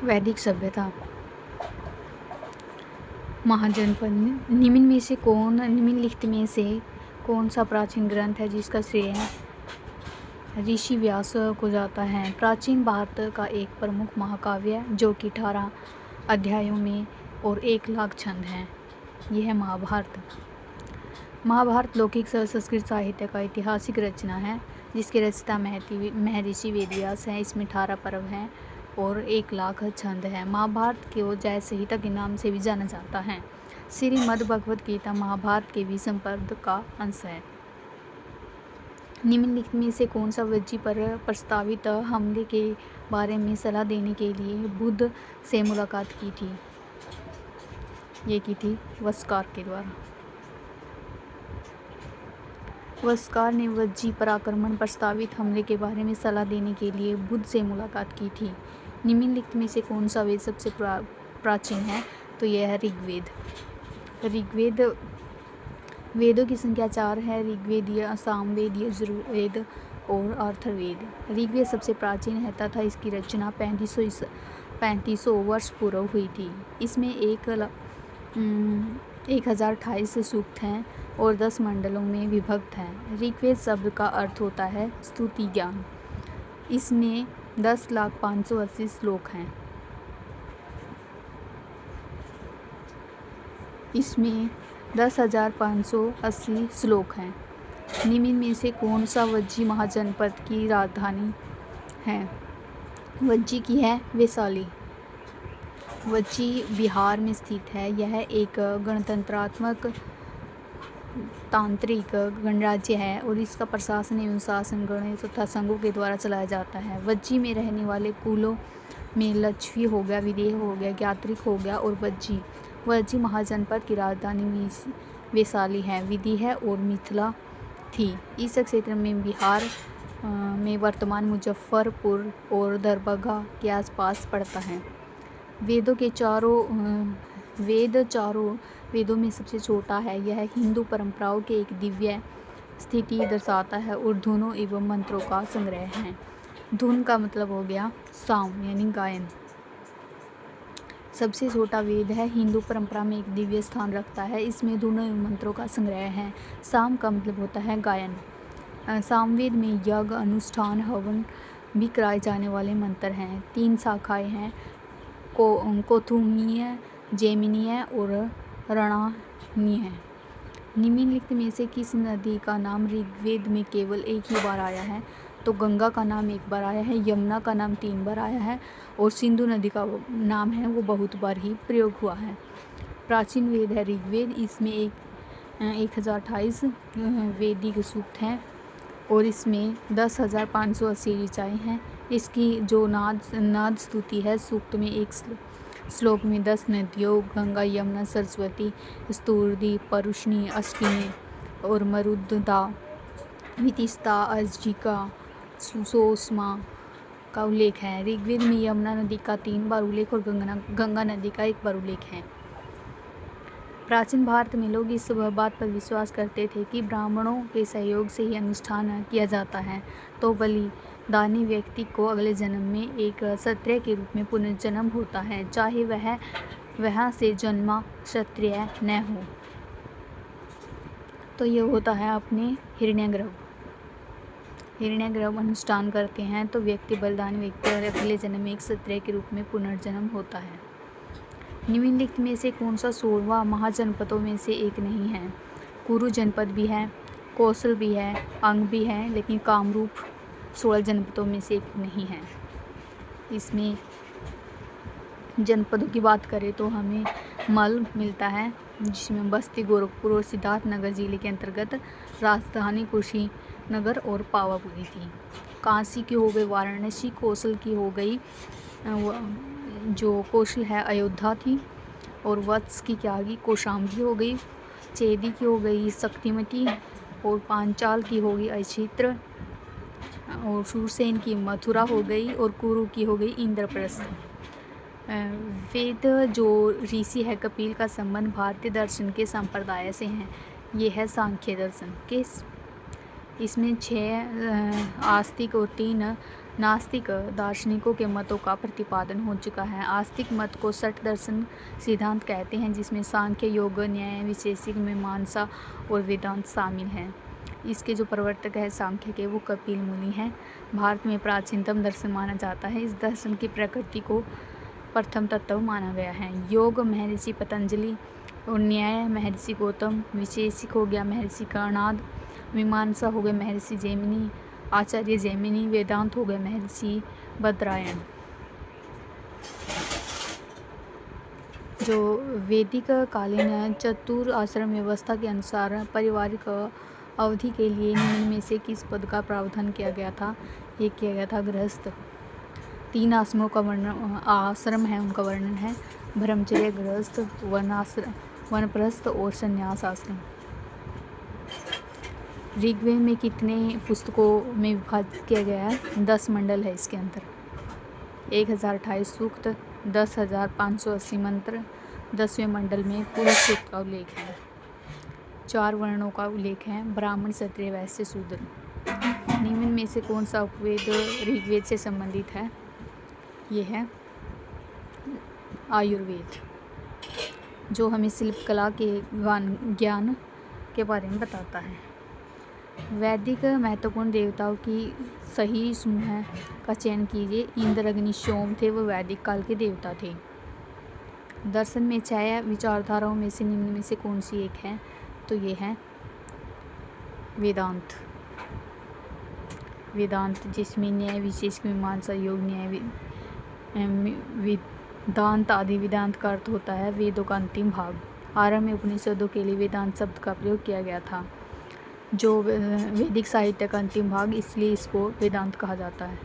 वैदिक सभ्यता। महाजनपद। निम्नलिखित में से कौन सा प्राचीन ग्रंथ है जिसका श्रेय ऋषि व्यास को जाता है? प्राचीन भारत का एक प्रमुख महाकाव्य जो कि 18 अध्यायों में और 1,00,000 छंद हैं, यह है महाभारत। महाभारत लौकिक संस्कृत साहित्य का ऐतिहासिक रचना है जिसके रचयिता महर्षि वेदव्यास हैं। इसमें 18 पर्व हैं और 1,00,000 छंद हैं। महाभारत को जय संहिता के नाम से भी जाना जाता है। श्रीमद् भगवद गीता महाभारत के विषम पर्व का अंश है। निम्नलिखित में से कौन सा वज्जी पर प्रस्तावित हमले के बारे में सलाह देने के लिए बुद्ध से मुलाकात की थी? ये की थी वस्कार के द्वारा। वस्कार ने वज्जी पर आक्रमण प्रस्तावित हमले के बारे में सलाह देने के लिए बुद्ध से मुलाकात की थी। निम्नलिखित में से कौन सा वेद सबसे प्राचीन है? तो यह है ऋग्वेद। वेदों की संख्या 4 है: ऋग्वेद, सामवेद, यजुर्वेद और अथर्ववेद। ऋग्वेद सबसे प्राचीन है तथा इसकी रचना 3500 वर्ष पूर्व हुई थी। इसमें 1028 सूक्त हैं और 10 मंडलों में विभक्त हैं। ऋग्वेद शब्द का अर्थ होता है स्तुति ज्ञान। इसमें 10,580 श्लोक हैं। इसमें 10,580 श्लोक हैं। निम्न में से कौन सा वज्जी महाजनपद की राजधानी है? वज्जी की है वैशाली। वज्जी बिहार में स्थित है। यह एक गणतंत्रात्मक तांत्रिक गणराज्य है और इसका प्रशासन एवं शासन गण तथा संघों के द्वारा चलाया जाता है। वज्जी में रहने वाले कुलों में लक्षवी हो गया, विदेह हो गया, ज्ञात्रिक हो गया और वज्जी महाजनपद की राजधानी वैशाली है। विदेह और मिथिला थी। इस क्षेत्र में बिहार में वर्तमान मुजफ्फरपुर और दरभंगा के आसपास पड़ता है। चारों वेदों में सबसे छोटा है। यह हिंदू परंपराओं के एक दिव्य स्थिति दर्शाता है और धुनों एवं मंत्रों का संग्रह है। धुन का मतलब हो गया साम यानी गायन। सबसे छोटा वेद है। हिंदू परंपरा में एक दिव्य स्थान रखता है। इसमें धुनों एवं मंत्रों का संग्रह है। साम का मतलब होता है गायन। सामवेद में यज्ञ, अनुष्ठान, हवन भी कराए जाने वाले मंत्र हैं। 3 शाखाएं हैं: कौथुमीय, जैमिनीय और रणानीय। निम्नलिखित में से किस नदी का नाम ऋग्वेद में केवल एक ही बार आया है? तो गंगा का नाम एक बार आया है, यमुना का नाम 3 बार आया है और सिंधु नदी का नाम है वो बहुत बार ही प्रयोग हुआ है। प्राचीन वेद है ऋग्वेद। इसमें 1028 वैदिक सूक्त हैं और इसमें 10,580 ऋचाएँ हैं। इसकी जो नाद स्तुति है, सूक्त में एक श्लोक में 10 नदियों गंगा, यमुना, सरस्वती, स्तुति, परुष्णी, अष्टमी और मरुद्दा, वितिस्ता, अर्जिका, सुषमा का उल्लेख है। ऋग्वेद में यमुना नदी का 3 बार उल्लेख और गंगा नदी का 1 बार उल्लेख है। प्राचीन भारत में लोग इस बात पर विश्वास करते थे कि ब्राह्मणों के सहयोग से ही अनुष्ठान किया जाता है तो बलिदानी व्यक्ति को अगले जन्म में एक क्षत्रिय के रूप में पुनर्जन्म होता है, चाहे वह वहाँ से जन्मा क्षत्रिय न हो। तो ये होता है अपने हिरण्यगर्भ अनुष्ठान करते हैं तो व्यक्ति बलिदानी व्यक्ति और अगले जन्म में एक क्षत्रिय के रूप में पुनर्जन्म होता है। निम्नलिखित में से कौन सा 16वां महाजनपदों में से एक नहीं है? कुरु जनपद भी है, कौशल भी है, अंग भी है, लेकिन कामरूप 16 जनपदों में से एक नहीं है। इसमें जनपदों की बात करें तो हमें मल मिलता है जिसमें बस्ती, गोरखपुर और सिद्धार्थनगर जिले के अंतर्गत राजधानी कुशीनगर और पावापुरी थी। काशी की हो गई वाराणसी, कौशल की हो गई जो कौशल है अयोध्या थी और वत्स की क्या होगी कौशाम्बी हो गई, चेदी की हो गई शक्तिमती और पांचाल की हो गई अक्षेत्र और शूरसेन की मथुरा हो गई और कुरु की हो गई इंद्रप्रस्थ। वेद जो ऋषि है कपिल का संबंध भारतीय दर्शन के संप्रदाय से है। ये है सांख्य दर्शन। इसमें 6 आस्तिक और 3 नास्तिक दार्शनिकों के मतों का प्रतिपादन हो चुका है। आस्तिक मत को षट दर्शन सिद्धांत कहते हैं, जिसमें सांख्य, योग, न्याय, वैशेषिक, मीमांसा और वेदांत शामिल हैं। इसके जो प्रवर्तक है सांख्य के, वो कपिल मुनि हैं। भारत में प्राचीनतम दर्शन माना जाता है। इस दर्शन की प्रकृति को प्रथम तत्व माना गया है। योग महर्षि पतंजलि और न्याय महर्षि गौतम, वैशेषिक हो गया महर्षि कर्णाद, मीमांसा हो गया महर्षि जैमिनी, आचार्य जैमिनी, वेदांत हो गया महर्षि बद्रायण। जो वैदिक कालीन चतुर आश्रम व्यवस्था के अनुसार पारिवारिक अवधि के लिए निम्न में से किस पद का प्रावधान किया गया था? ये किया गया था गृहस्थ। 3 आश्रमों का वर्णन, आश्रम है उनका वर्णन है, ब्रह्मचर्य, गृहस्थ, वनप्रस्थ और संन्यास आश्रम। ऋग्वेद में कितने पुस्तकों में विभाजित किया गया है? 10 मंडल है इसके अंदर। 1028 सूक्त, 10,580 मंत्र, 10वें मंडल में पुरुष सूक्त का उल्लेख है। 4 वर्णों का उल्लेख है, ब्राह्मण, क्षत्रिय, वैश्य, शूद्र। निम्न में से कौन सा उपवेद ऋग्वेद से संबंधित है? ये है आयुर्वेद, जो हमें शिल्पकला के ज्ञान के बारे में बताता है। वैदिक महत्वपूर्ण देवताओं की सही समूह का चयन कीजिए। इंद्र, अग्नि, सोम थे, वो वैदिक काल के देवता थे। दर्शन में 6 विचारधाराओं में से निम्न में से कौन सी एक है? तो ये है वेदांत। वेदांत जिसमें न्याय, विशेषिक, मीमांसा, योग, न्याय, वेदांत आदि। वेदांत का अर्थ होता है वेदों का अंतिम भाग। आरंभ में उपनिषदों के लिए वेदांत शब्द का प्रयोग किया गया था, जो वैदिक साहित्य का अंतिम भाग, इसलिए इसको वेदांत कहा जाता है।